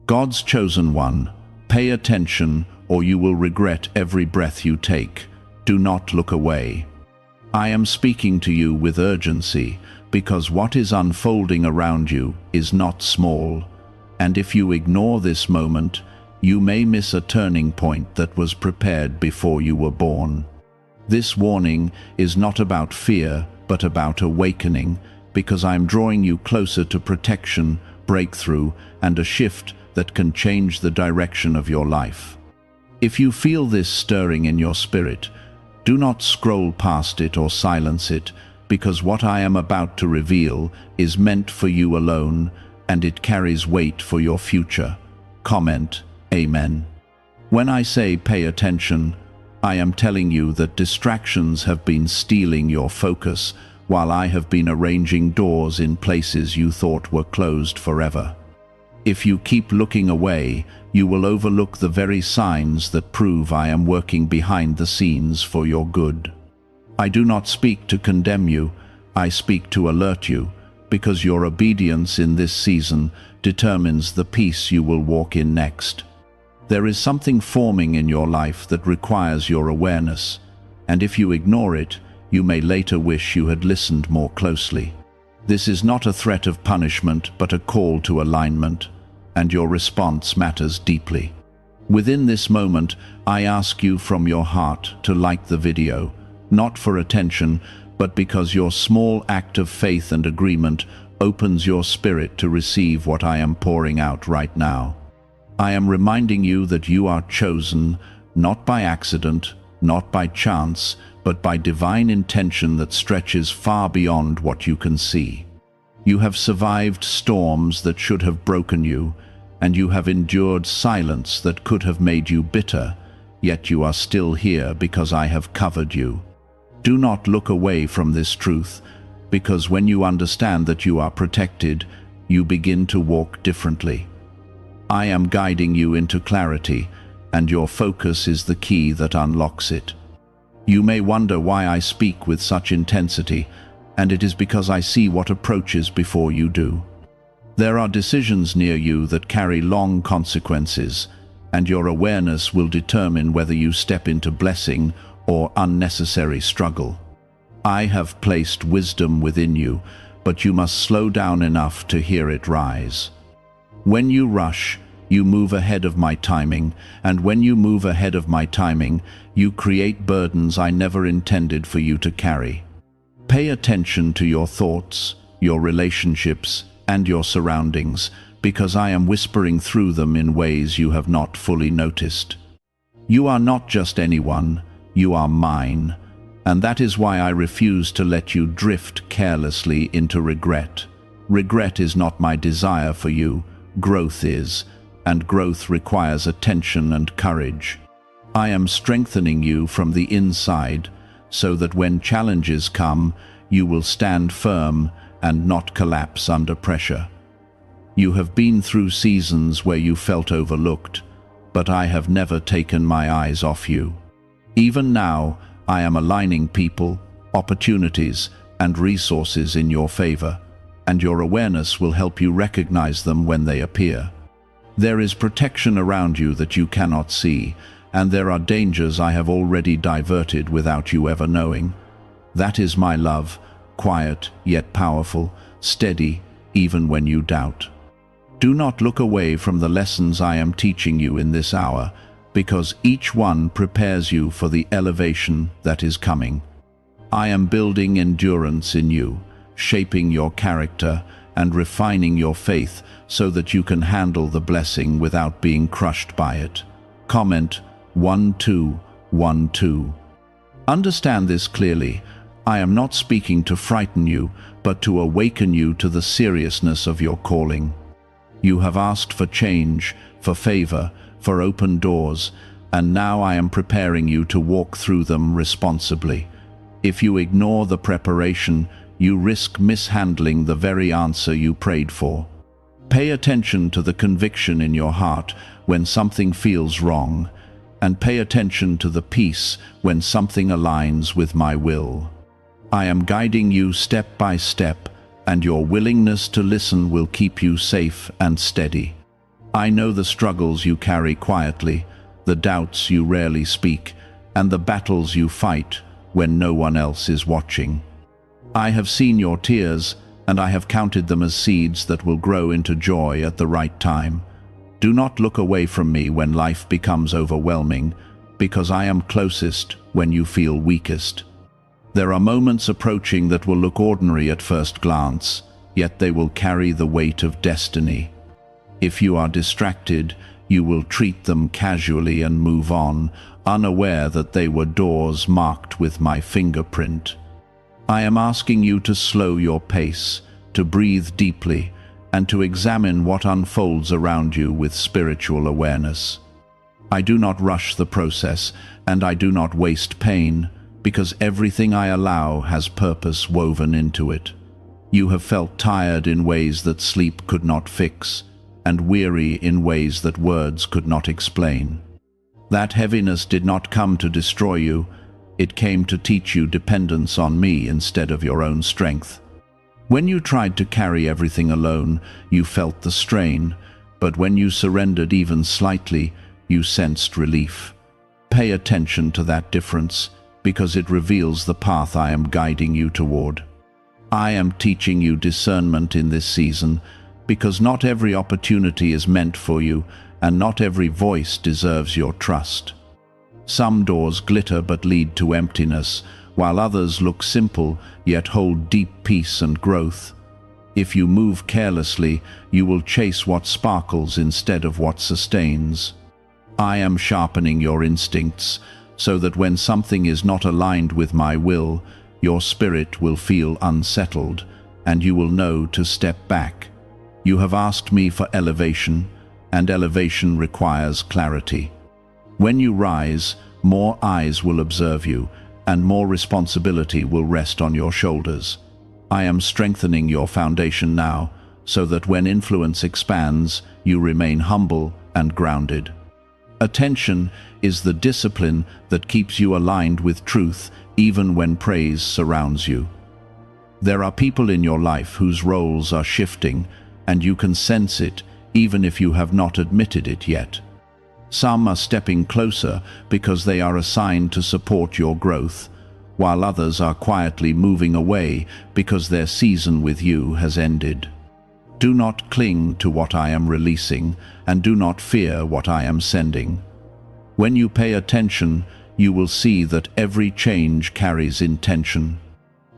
God's chosen one, pay attention or you will regret every breath you take. Do not look away. I am speaking to you with urgency because what is unfolding around you is not small, and if you ignore this moment, you may miss a turning point that was prepared before you were born. This warning is not about fear, but about awakening, because I am drawing you closer to protection, breakthrough, and a shift that can change the direction of your life. If you feel this stirring in your spirit, do not scroll past it or silence it, because what I am about to reveal is meant for you alone, and it carries weight for your future. Comment, Amen. When I say pay attention, I am telling you that distractions have been stealing your focus, while I have been arranging doors in places you thought were closed forever. If you keep looking away, you will overlook the very signs that prove I am working behind the scenes for your good. I do not speak to condemn you, I speak to alert you, because your obedience in this season determines the peace you will walk in next. There is something forming in your life that requires your awareness, and if you ignore it, you may later wish you had listened more closely. This is not a threat of punishment, but a call to alignment, and your response matters deeply. Within this moment, I ask you from your heart to like the video, not for attention, but because your small act of faith and agreement opens your spirit to receive what I am pouring out right now. I am reminding you that you are chosen, not by accident, not by chance, but by divine intention that stretches far beyond what you can see. You have survived storms that should have broken you, and you have endured silence that could have made you bitter, yet you are still here because I have covered you. Do not look away from this truth, because when you understand that you are protected, you begin to walk differently. I am guiding you into clarity, and your focus is the key that unlocks it. You may wonder why I speak with such intensity, and it is because I see what approaches before you do. There are decisions near you that carry long consequences, and your awareness will determine whether you step into blessing or unnecessary struggle. I have placed wisdom within you, but you must slow down enough to hear it rise. When you rush, you move ahead of my timing, and when you move ahead of my timing, you create burdens I never intended for you to carry. Pay attention to your thoughts, your relationships, and your surroundings, because I am whispering through them in ways you have not fully noticed. You are not just anyone, you are mine, and that is why I refuse to let you drift carelessly into regret. Regret is not my desire for you, growth is, and growth requires attention and courage. I am strengthening you from the inside, so that when challenges come, you will stand firm and not collapse under pressure. You have been through seasons where you felt overlooked, but I have never taken my eyes off you. Even now, I am aligning people, opportunities, and resources in your favor, and your awareness will help you recognize them when they appear. There is protection around you that you cannot see, and there are dangers I have already diverted without you ever knowing. That is my love, quiet yet powerful, steady even when you doubt. Do not look away from the lessons I am teaching you in this hour, because each one prepares you for the elevation that is coming. I am building endurance in you, shaping your character and refining your faith so that you can handle the blessing without being crushed by it. Comment 1212. Understand this clearly. I am not speaking to frighten you, but to awaken you to the seriousness of your calling. You have asked for change, for favor, for open doors, and now I am preparing you to walk through them responsibly. If you ignore the preparation, you risk mishandling the very answer you prayed for. Pay attention to the conviction in your heart when something feels wrong, and pay attention to the peace when something aligns with my will. I am guiding you step by step, and your willingness to listen will keep you safe and steady. I know the struggles you carry quietly, the doubts you rarely speak, and the battles you fight when no one else is watching. I have seen your tears, and I have counted them as seeds that will grow into joy at the right time. Do not look away from me when life becomes overwhelming, because I am closest when you feel weakest. There are moments approaching that will look ordinary at first glance, yet they will carry the weight of destiny. If you are distracted, you will treat them casually and move on, unaware that they were doors marked with my fingerprint. I am asking you to slow your pace, to breathe deeply, and to examine what unfolds around you with spiritual awareness. I do not rush the process, and I do not waste pain, because everything I allow has purpose woven into it. You have felt tired in ways that sleep could not fix, and weary in ways that words could not explain. That heaviness did not come to destroy you, it came to teach you dependence on me instead of your own strength. When you tried to carry everything alone, you felt the strain, but when you surrendered even slightly, you sensed relief. Pay attention to that difference, because it reveals the path I am guiding you toward. I am teaching you discernment in this season, because not every opportunity is meant for you, and not every voice deserves your trust. Some doors glitter but lead to emptiness, while others look simple yet hold deep peace and growth. If you move carelessly, you will chase what sparkles instead of what sustains. I am sharpening your instincts, so that when something is not aligned with my will, your spirit will feel unsettled, and you will know to step back. You have asked me for elevation, and elevation requires clarity. When you rise, more eyes will observe you, and more responsibility will rest on your shoulders. I am strengthening your foundation now, so that when influence expands, you remain humble and grounded. Attention is the discipline that keeps you aligned with truth even when praise surrounds you. There are people in your life whose roles are shifting, and you can sense it even if you have not admitted it yet. Some are stepping closer because they are assigned to support your growth, while others are quietly moving away because their season with you has ended. Do not cling to what I am releasing, and do not fear what I am sending. When you pay attention, you will see that every change carries intention.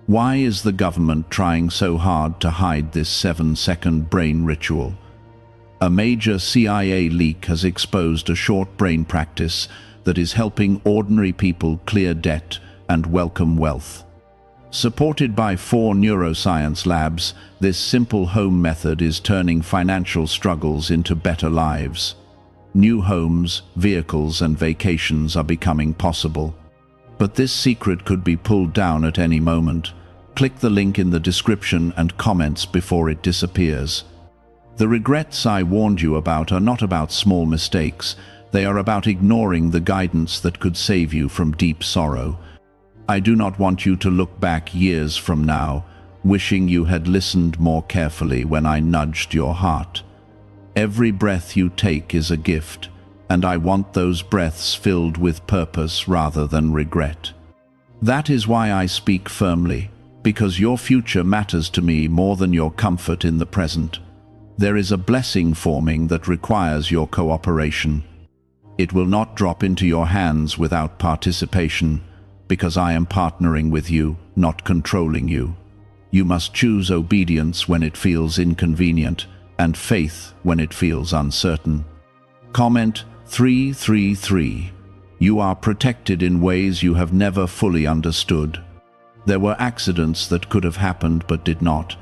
Why is the government trying so hard to hide this 7-second brain ritual? A major CIA leak has exposed a short brain practice that is helping ordinary people clear debt and welcome wealth. Supported by 4 neuroscience labs, this simple home method is turning financial struggles into better lives. New homes, vehicles, and vacations are becoming possible. But this secret could be pulled down at any moment. Click the link in the description and comments before it disappears. The regrets I warned you about are not about small mistakes. They are about ignoring the guidance that could save you from deep sorrow. I do not want you to look back years from now, wishing you had listened more carefully when I nudged your heart. Every breath you take is a gift, and I want those breaths filled with purpose rather than regret. That is why I speak firmly, because your future matters to me more than your comfort in the present. There is a blessing forming that requires your cooperation. It will not drop into your hands without participation, because I am partnering with you, not controlling you. You must choose obedience when it feels inconvenient, and faith when it feels uncertain. Comment 333. You are protected in ways you have never fully understood. There were accidents that could have happened but did not,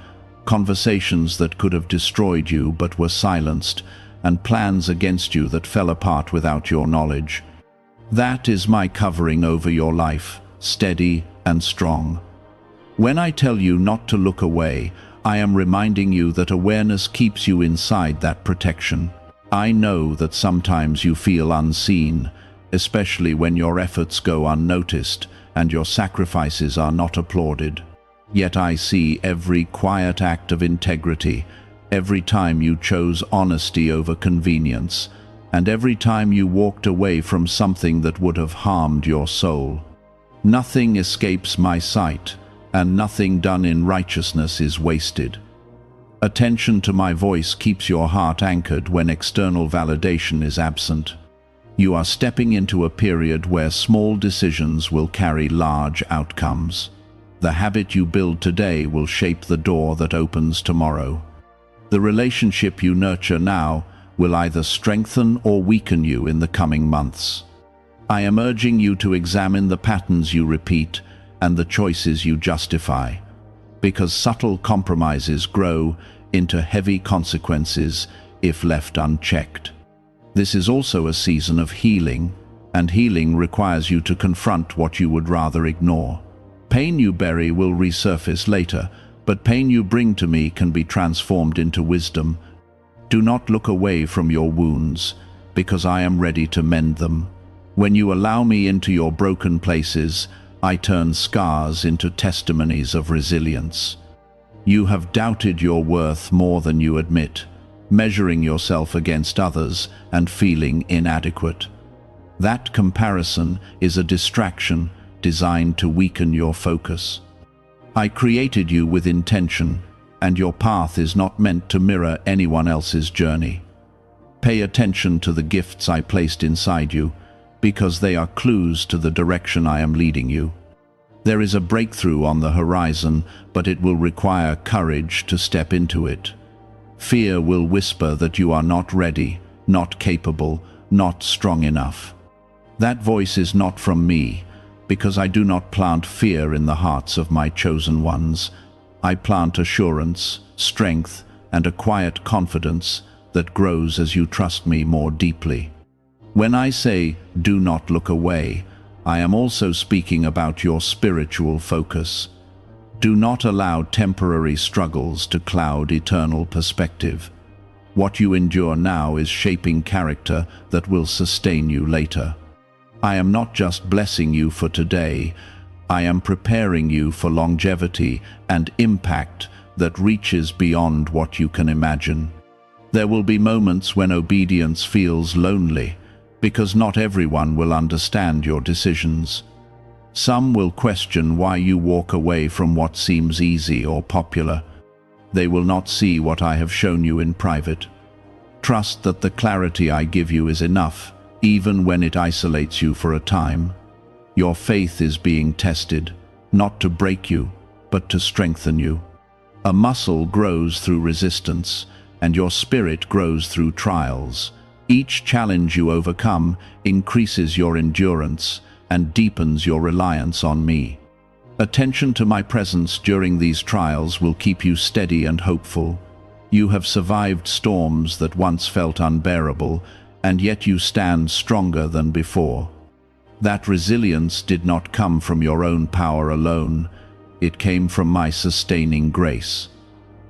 conversations that could have destroyed you but were silenced, and plans against you that fell apart without your knowledge. That is my covering over your life, steady and strong. When I tell you not to look away, I am reminding you that awareness keeps you inside that protection. I know that sometimes you feel unseen, especially when your efforts go unnoticed and your sacrifices are not applauded. Yet I see every quiet act of integrity, every time you chose honesty over convenience, and every time you walked away from something that would have harmed your soul. Nothing escapes my sight, and nothing done in righteousness is wasted. Attention to my voice keeps your heart anchored when external validation is absent. You are stepping into a period where small decisions will carry large outcomes. The habit you build today will shape the door that opens tomorrow. The relationship you nurture now will either strengthen or weaken you in the coming months. I am urging you to examine the patterns you repeat and the choices you justify, because subtle compromises grow into heavy consequences if left unchecked. This is also a season of healing, and healing requires you to confront what you would rather ignore. Pain you bury will resurface later, but pain you bring to me can be transformed into wisdom. Do not look away from your wounds, because I am ready to mend them. When you allow me into your broken places, I turn scars into testimonies of resilience. You have doubted your worth more than you admit, measuring yourself against others and feeling inadequate. That comparison is a distraction designed to weaken your focus. I created you with intention, and your path is not meant to mirror anyone else's journey. Pay attention to the gifts I placed inside you, because they are clues to the direction I am leading you. There is a breakthrough on the horizon, but it will require courage to step into it. Fear will whisper that you are not ready, not capable, not strong enough. That voice is not from me, because I do not plant fear in the hearts of my chosen ones. I plant assurance, strength, and a quiet confidence that grows as you trust me more deeply. When I say, do not look away, I am also speaking about your spiritual focus. Do not allow temporary struggles to cloud eternal perspective. What you endure now is shaping character that will sustain you later. I am not just blessing you for today, I am preparing you for longevity and impact that reaches beyond what you can imagine. There will be moments when obedience feels lonely, because not everyone will understand your decisions. Some will question why you walk away from what seems easy or popular. They will not see what I have shown you in private. Trust that the clarity I give you is enough, even when it isolates you for a time. Your faith is being tested, not to break you, but to strengthen you. A muscle grows through resistance, and your spirit grows through trials. Each challenge you overcome increases your endurance and deepens your reliance on me. Attention to my presence during these trials will keep you steady and hopeful. You have survived storms that once felt unbearable, and yet you stand stronger than before. That resilience did not come from your own power alone. It came from my sustaining grace.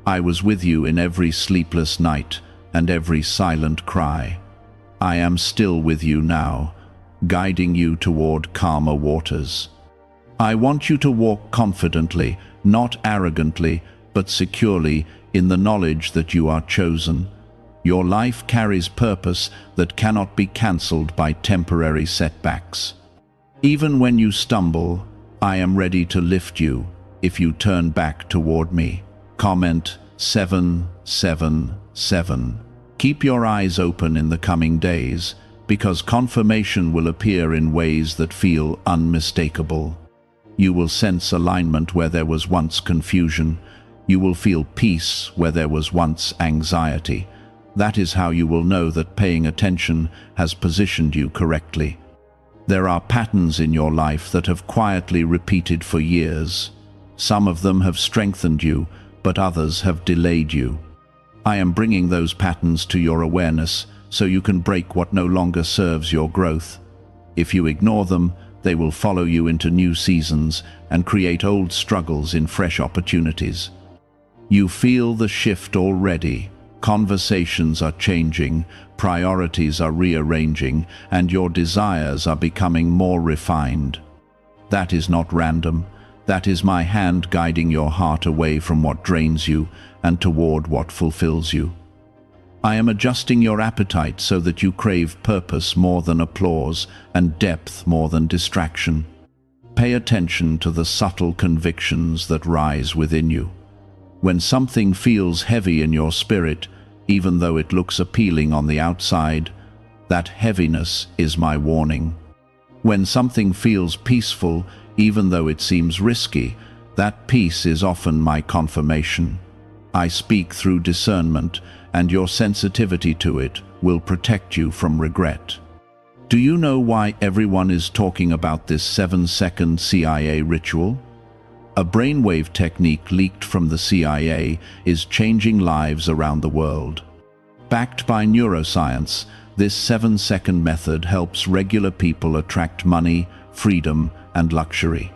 I was with you in every sleepless night and every silent cry. I am still with you now, guiding you toward calmer waters. I want you to walk confidently, not arrogantly, but securely in the knowledge that you are chosen. Your life carries purpose that cannot be cancelled by temporary setbacks. Even when you stumble, I am ready to lift you if you turn back toward me. Comment 777. Keep your eyes open in the coming days, because confirmation will appear in ways that feel unmistakable. You will sense alignment where there was once confusion. You will feel peace where there was once anxiety. That is how you will know that paying attention has positioned you correctly. There are patterns in your life that have quietly repeated for years. Some of them have strengthened you, but others have delayed you. I am bringing those patterns to your awareness so you can break what no longer serves your growth. If you ignore them, they will follow you into new seasons and create old struggles in fresh opportunities. You feel the shift already. Conversations are changing, priorities are rearranging, and your desires are becoming more refined. That is not random. That is my hand guiding your heart away from what drains you and toward what fulfills you. I am adjusting your appetite so that you crave purpose more than applause and depth more than distraction. Pay attention to the subtle convictions that rise within you. When something feels heavy in your spirit, even though it looks appealing on the outside, that heaviness is my warning. When something feels peaceful, even though it seems risky, that peace is often my confirmation. I speak through discernment, and your sensitivity to it will protect you from regret. Do you know why everyone is talking about this 7-second CIA ritual? A brainwave technique leaked from the CIA is changing lives around the world. Backed by neuroscience, this 7-second method helps regular people attract money, freedom, and luxury.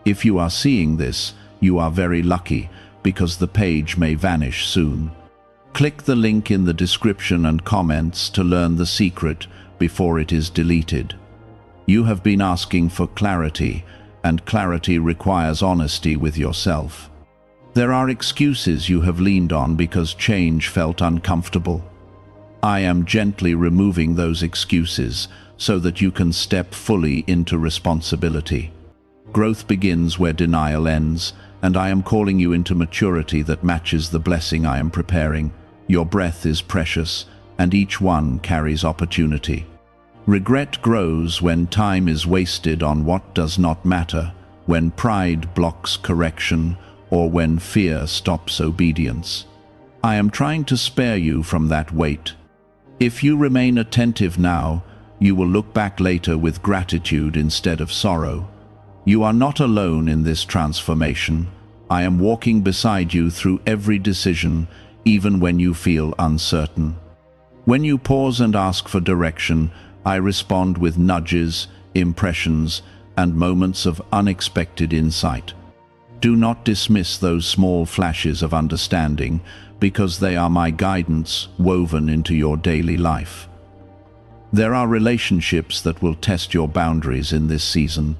If you are seeing this, you are very lucky, because the page may vanish soon. Click the link in the description and comments to learn the secret before it is deleted. You have been asking for clarity, and clarity requires honesty with yourself. There are excuses you have leaned on because change felt uncomfortable. I am gently removing those excuses so that you can step fully into responsibility. Growth begins where denial ends, and I am calling you into maturity that matches the blessing I am preparing. Your breath is precious, and each one carries opportunity. Regret grows when time is wasted on what does not matter, when pride blocks correction, or when fear stops obedience. I am trying to spare you from that weight. If you remain attentive now, you will look back later with gratitude instead of sorrow. You are not alone in this transformation. I am walking beside you through every decision, even when you feel uncertain. When you pause and ask for direction, I respond with nudges, impressions, and moments of unexpected insight. Do not dismiss those small flashes of understanding, because they are my guidance woven into your daily life. There are relationships that will test your boundaries in this season.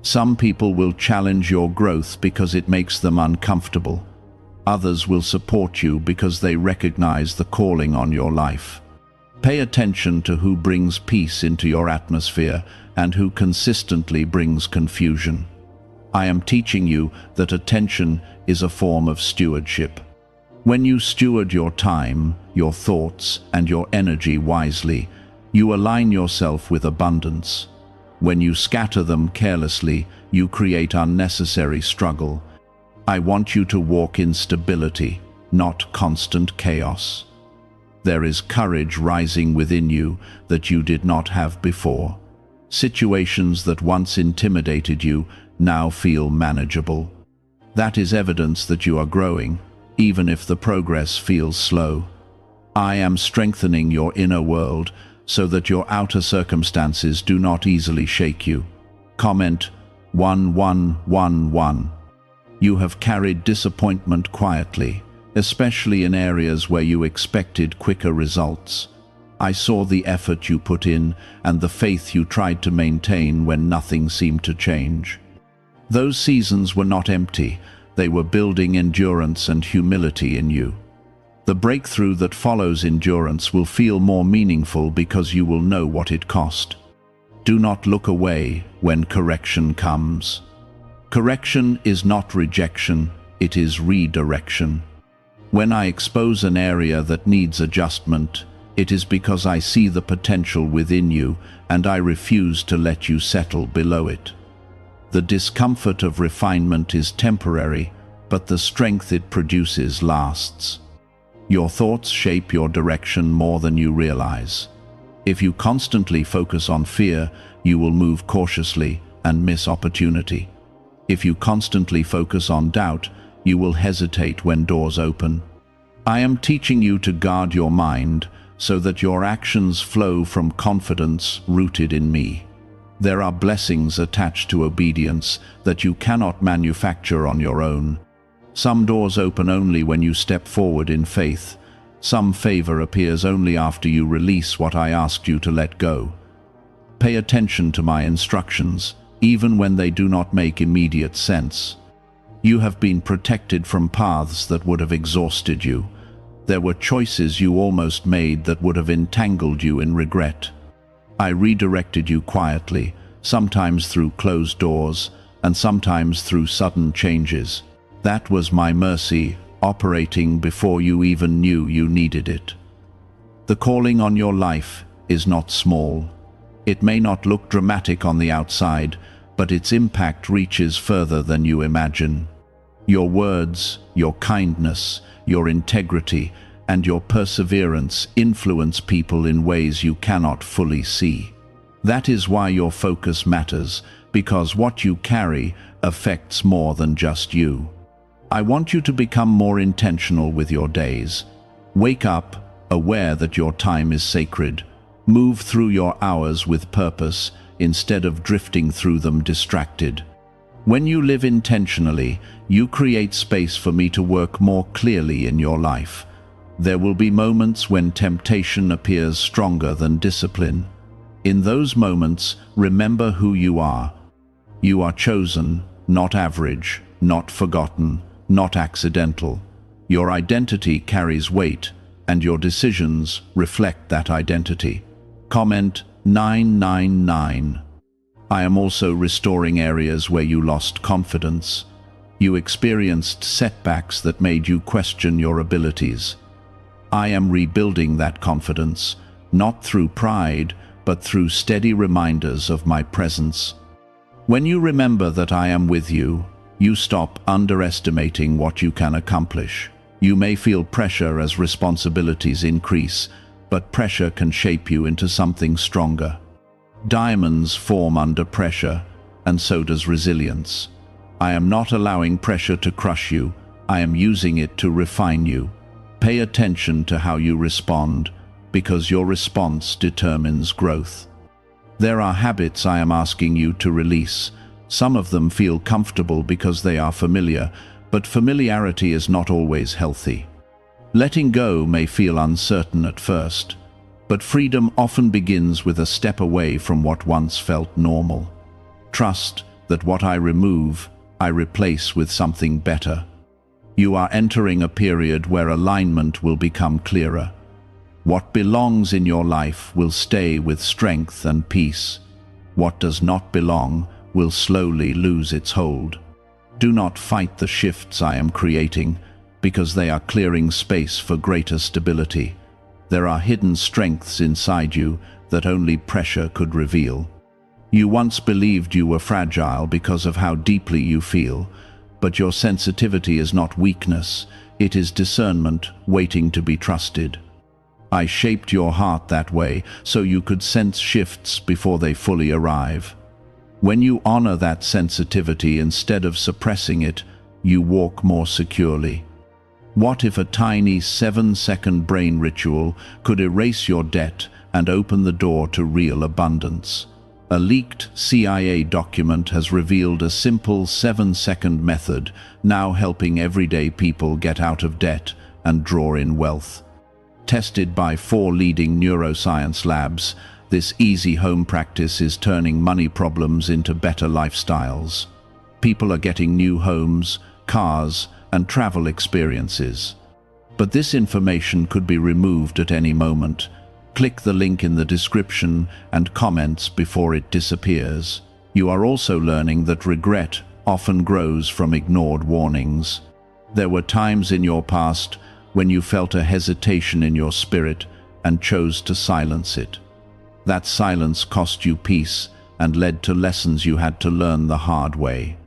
Some people will challenge your growth because it makes them uncomfortable. Others will support you because they recognize the calling on your life. Pay attention to who brings peace into your atmosphere and who consistently brings confusion. I am teaching you that attention is a form of stewardship. When you steward your time, your thoughts, and your energy wisely, you align yourself with abundance. When you scatter them carelessly, you create unnecessary struggle. I want you to walk in stability, not constant chaos. There is courage rising within you that you did not have before. Situations that once intimidated you now feel manageable. That is evidence that you are growing, even if the progress feels slow. I am strengthening your inner world so that your outer circumstances do not easily shake you. Comment 1111. You have carried disappointment quietly, especially in areas where you expected quicker results. I saw the effort you put in and the faith you tried to maintain when nothing seemed to change. Those seasons were not empty, they were building endurance and humility in you. The breakthrough that follows endurance will feel more meaningful because you will know what it cost. Do not look away when correction comes. Correction is not rejection, it is redirection. When I expose an area that needs adjustment, it is because I see the potential within you and I refuse to let you settle below it. The discomfort of refinement is temporary, but the strength it produces lasts. Your thoughts shape your direction more than you realize. If you constantly focus on fear, you will move cautiously and miss opportunity. If you constantly focus on doubt, you will hesitate when doors open. I am teaching you to guard your mind so that your actions flow from confidence rooted in me. There are blessings attached to obedience that you cannot manufacture on your own. Some doors open only when you step forward in faith. Some favor appears only after you release what I asked you to let go. Pay attention to my instructions, even when they do not make immediate sense. You have been protected from paths that would have exhausted you. There were choices you almost made that would have entangled you in regret. I redirected you quietly, sometimes through closed doors, and sometimes through sudden changes. That was my mercy, operating before you even knew you needed it. The calling on your life is not small. It may not look dramatic on the outside, but its impact reaches further than you imagine. Your words, your kindness, your integrity, and your perseverance influence people in ways you cannot fully see. That is why your focus matters, because what you carry affects more than just you. I want you to become more intentional with your days. Wake up, aware that your time is sacred. Move through your hours with purpose, instead of drifting through them distracted. When you live intentionally, you create space for me to work more clearly in your life. There will be moments when temptation appears stronger than discipline. In those moments, remember who you are. You are chosen, not average, not forgotten, not accidental. Your identity carries weight, and your decisions reflect that identity. Comment 999. I am also restoring areas where you lost confidence. You experienced setbacks that made you question your abilities. I am rebuilding that confidence, not through pride, but through steady reminders of my presence. When you remember that I am with you, you stop underestimating what you can accomplish. You may feel pressure as responsibilities increase, but pressure can shape you into something stronger. Diamonds form under pressure, and so does resilience. I am not allowing pressure to crush you. I am using it to refine you. Pay attention to how you respond, because your response determines growth. There are habits I am asking you to release. Some of them feel comfortable because they are familiar, but familiarity is not always healthy. Letting go may feel uncertain at first, but freedom often begins with a step away from what once felt normal. Trust that what I remove, I replace with something better. You are entering a period where alignment will become clearer. What belongs in your life will stay with strength and peace. What does not belong will slowly lose its hold. Do not fight the shifts I am creating, because they are clearing space for greater stability. There are hidden strengths inside you that only pressure could reveal. You once believed you were fragile because of how deeply you feel, but your sensitivity is not weakness, it is discernment waiting to be trusted. I shaped your heart that way so you could sense shifts before they fully arrive. When you honor that sensitivity instead of suppressing it, you walk more securely. What if a tiny 7-second brain ritual could erase your debt and open the door to real abundance? A leaked CIA document has revealed a simple 7-second method, now helping everyday people get out of debt and draw in wealth. Tested by 4 leading neuroscience labs, this easy home practice is turning money problems into better lifestyles. People are getting new homes, cars, and travel experiences. But this information could be removed at any moment. Click the link in the description and comments before it disappears. You are also learning that regret often grows from ignored warnings. There were times in your past when you felt a hesitation in your spirit and chose to silence it. That silence cost you peace and led to lessons you had to learn the hard way.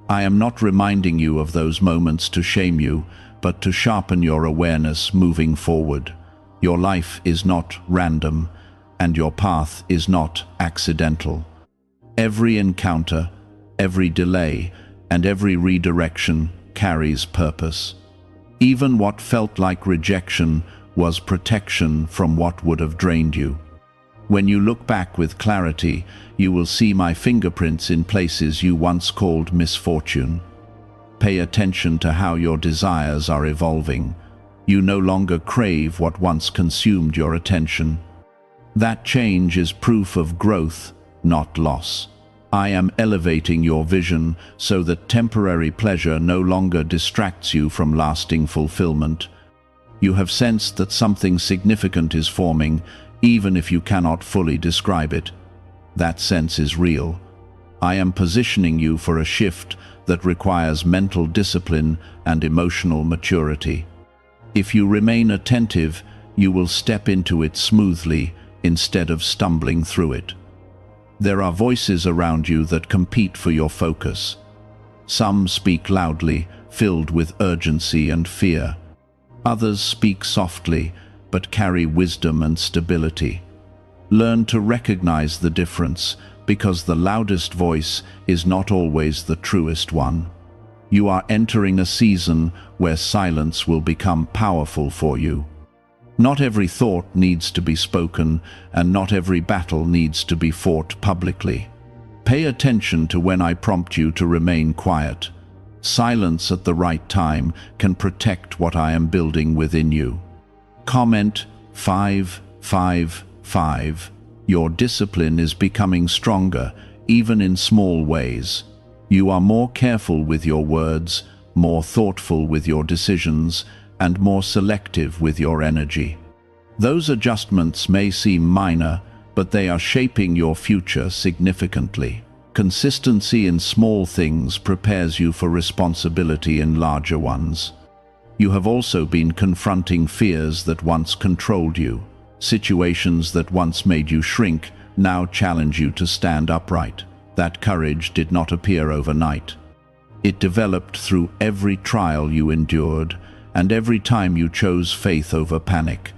I am not reminding you of those moments to shame you, but to sharpen your awareness moving forward. Your life is not random, and your path is not accidental. Every encounter, every delay, and every redirection carries purpose. Even what felt like rejection was protection from what would have drained you. When you look back with clarity, you will see my fingerprints in places you once called misfortune. Pay attention to how your desires are evolving. You no longer crave what once consumed your attention. That change is proof of growth, not loss. I am elevating your vision so that temporary pleasure no longer distracts you from lasting fulfillment. You have sensed that something significant is forming, even if you cannot fully describe it. That sense is real. I am positioning you for a shift that requires mental discipline and emotional maturity. If you remain attentive, you will step into it smoothly instead of stumbling through it. There are voices around you that compete for your focus. Some speak loudly, filled with urgency and fear. Others speak softly, but carry wisdom and stability. Learn to recognize the difference, because the loudest voice is not always the truest one. You are entering a season where silence will become powerful for you. Not every thought needs to be spoken, and not every battle needs to be fought publicly. Pay attention to when I prompt you to remain quiet. Silence at the right time can protect what I am building within you. Comment 555. Your discipline is becoming stronger, even in small ways. You are more careful with your words, more thoughtful with your decisions, and more selective with your energy. Those adjustments may seem minor, but they are shaping your future significantly. Consistency in small things prepares you for responsibility in larger ones. You have also been confronting fears that once controlled you. Situations that once made you shrink now challenge you to stand upright. That courage did not appear overnight. It developed through every trial you endured, and every time you chose faith over panic.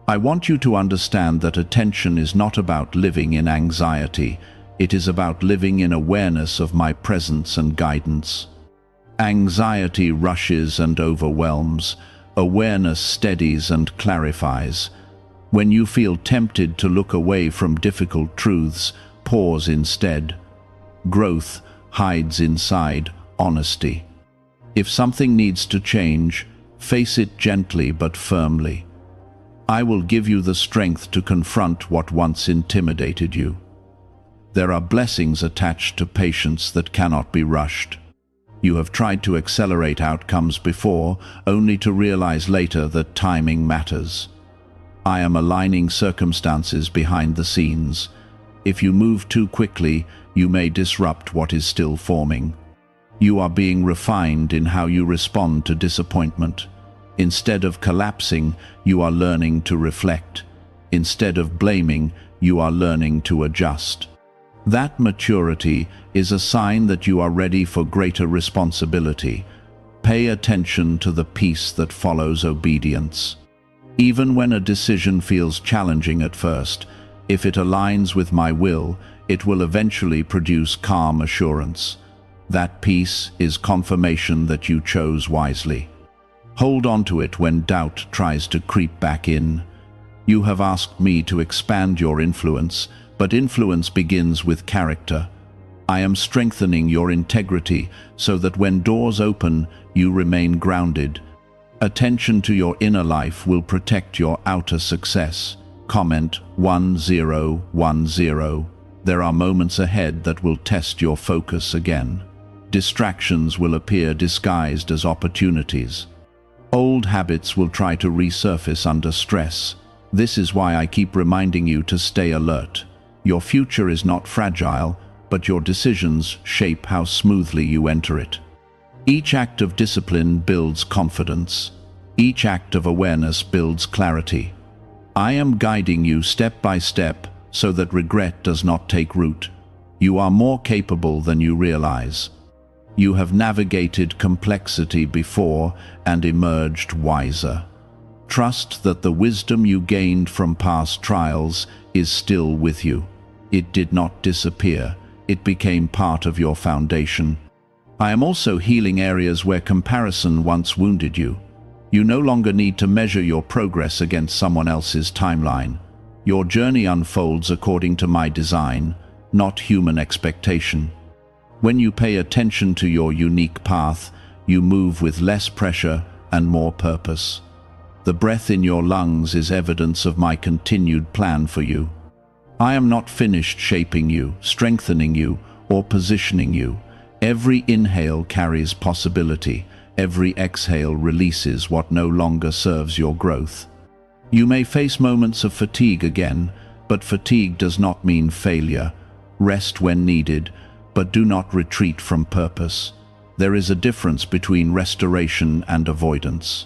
I want you to understand that attention is not about living in anxiety. It is about living in awareness of my presence and guidance. Anxiety rushes and overwhelms. Awareness steadies and clarifies. When you feel tempted to look away from difficult truths, pause instead. Growth hides inside honesty. If something needs to change, face it gently but firmly. I will give you the strength to confront what once intimidated you. There are blessings attached to patience that cannot be rushed. You have tried to accelerate outcomes before, only to realize later that timing matters. I am aligning circumstances behind the scenes. If you move too quickly, you may disrupt what is still forming. You are being refined in how you respond to disappointment. Instead of collapsing, you are learning to reflect. Instead of blaming, you are learning to adjust. That maturity is a sign that you are ready for greater responsibility. Pay attention to the peace that follows obedience. Even when a decision feels challenging at first, if it aligns with my will, it will eventually produce calm assurance. That peace is confirmation that you chose wisely. Hold on to it when doubt tries to creep back in. You have asked me to expand your influence, but influence begins with character. I am strengthening your integrity so that when doors open, you remain grounded. Attention to your inner life will protect your outer success. Comment 1010. There are moments ahead that will test your focus again. Distractions will appear disguised as opportunities. Old habits will try to resurface under stress. This is why I keep reminding you to stay alert. Your future is not fragile, but your decisions shape how smoothly you enter it. Each act of discipline builds confidence. Each act of awareness builds clarity. I am guiding you step by step so that regret does not take root. You are more capable than you realize. You have navigated complexity before and emerged wiser. Trust that the wisdom you gained from past trials is still with you. It did not disappear. It became part of your foundation. I am also healing areas where comparison once wounded you. You no longer need to measure your progress against someone else's timeline. Your journey unfolds according to my design, not human expectation. When you pay attention to your unique path, you move with less pressure and more purpose. The breath in your lungs is evidence of my continued plan for you. I am not finished shaping you, strengthening you, or positioning you. Every inhale carries possibility. Every exhale releases what no longer serves your growth. You may face moments of fatigue again, but fatigue does not mean failure. Rest when needed, but do not retreat from purpose. There is a difference between restoration and avoidance.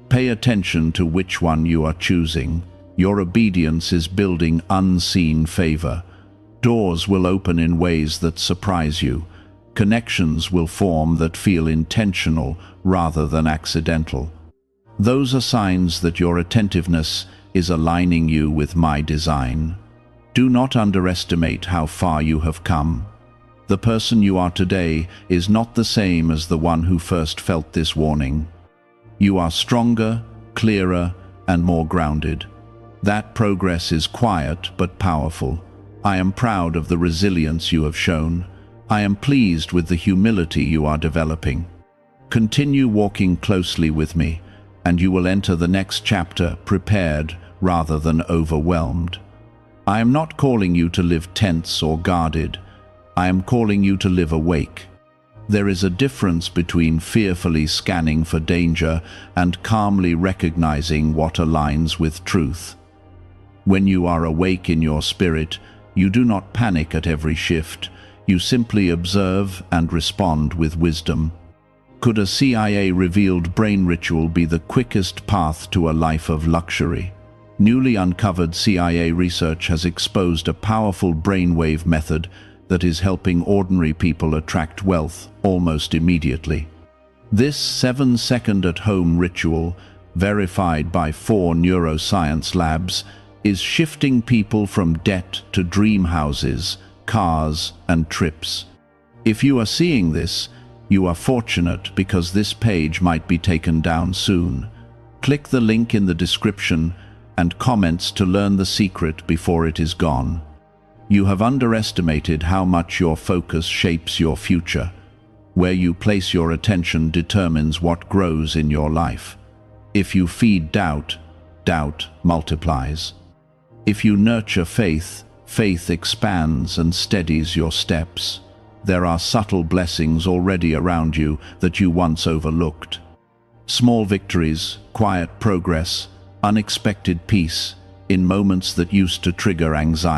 Pay attention to which one you are choosing. Your obedience is building unseen favor. Doors will open in ways that surprise you. Connections will form that feel intentional rather than accidental. Those are signs that your attentiveness is aligning you with my design. Do not underestimate how far you have come. The person you are today is not the same as the one who first felt this warning. You are stronger, clearer, and more grounded. That progress is quiet but powerful. I am proud of the resilience you have shown. I am pleased with the humility you are developing. Continue walking closely with me, and you will enter the next chapter prepared rather than overwhelmed. I am not calling you to live tense or guarded. I am calling you to live awake. There is a difference between fearfully scanning for danger and calmly recognizing what aligns with truth. When you are awake in your spirit, you do not panic at every shift. You simply observe and respond with wisdom. Could a CIA-revealed brain ritual be the quickest path to a life of luxury? Newly uncovered CIA research has exposed a powerful brainwave method that is helping ordinary people attract wealth almost immediately. This 7-second at-home ritual, verified by 4 neuroscience labs, is shifting people from debt to dream houses, cars, and trips. If you are seeing this, you are fortunate because this page might be taken down soon. Click the link in the description and comments to learn the secret before it is gone. You have underestimated how much your focus shapes your future. Where you place your attention determines what grows in your life. If you feed doubt, doubt multiplies. If you nurture faith, faith expands and steadies your steps. There are subtle blessings already around you that you once overlooked. Small victories, quiet progress, unexpected peace, in moments that used to trigger anxiety.